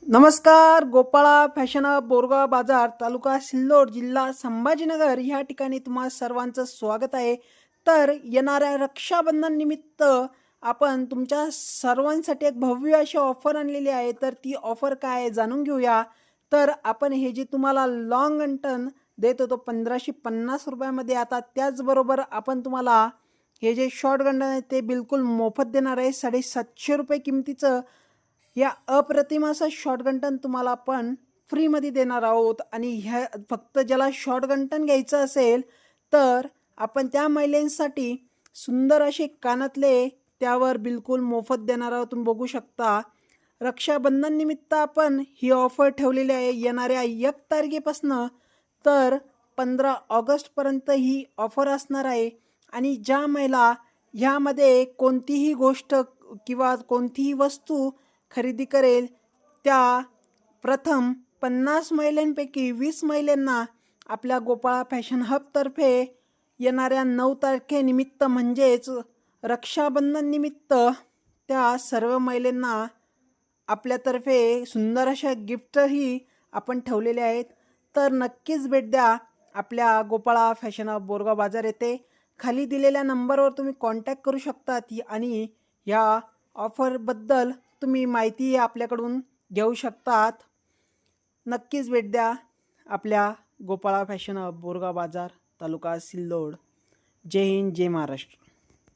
नमस्कार. Gopala fashion hub Borgaon बाजार तालुका सिल्लोड जिल्हा संभाजीनगर ह्या ठिकाणी तुम्हा सर्वांचं स्वागत आहे. तर येणाऱ्या रक्षाबंधन निमित्त आपण तुमच्या सर्वांसाठी एक भव्य अशी ऑफर आणलेली आहे. तर ती ऑफर काय आहे जाणून घेऊया. तर आपण हे जे तुम्हाला लॉंग अंटन देत होतो 1550 रुपयामध्ये, आता त्याचबरोबर आपण तुम्हाला हे जे शॉर्ट गंटन आहे ते बिलकुल मोफत देणार आहे. 750 रुपये किमतीचं या अप्रतिम असं शॉर्ट गंटन तुम्हाला आपण फ्रीमध्ये देणार आहोत. आणि ह्या फक्त ज्याला शॉर्ट गंटन घ्यायचं असेल तर आपण त्या महिलांसाठी सुंदर असे कानातले त्यावर बिलकुल मोफत देणार आहोत. तुम्ही बघू शकता रक्षाबंधन निमित्त आपण ही ऑफर ठेवलेली आहे येणाऱ्या 1 तारखेपासून तर 15 ऑगस्टपर्यंत ही ऑफर असणार आहे. आणि ज्या महिला ह्यामध्ये कोणतीही गोष्ट किंवा कोणतीही वस्तू खरेदी करेल त्या प्रथम 50 महिलांपैकी 20 महिलांना आपल्या गोपाळा फॅशन हबतर्फे येणाऱ्या 9 तारखेनिमित्त म्हणजेच रक्षाबंधन निमित्त त्या सर्व महिलांना आपल्यातर्फे सुंदर अशा गिफ्टही आपण ठेवलेले आहेत. तर नक्कीच भेट द्या आपल्या गोपाळा फॅशन हब बोरगाव बाजार येथे. खाली दिलेल्या नंबरवर तुम्ही कॉन्टॅक्ट करू शकता आणि या ऑफरबद्दल तुम्ही माहिती आपल्याकडून घेऊ शकतात. नक्कीच भेट द्या आपल्या गोपाळा फॅशन हब बोरगाव बाजार तालुका सिल्लोड. जय हिंद, जय महाराष्ट्र.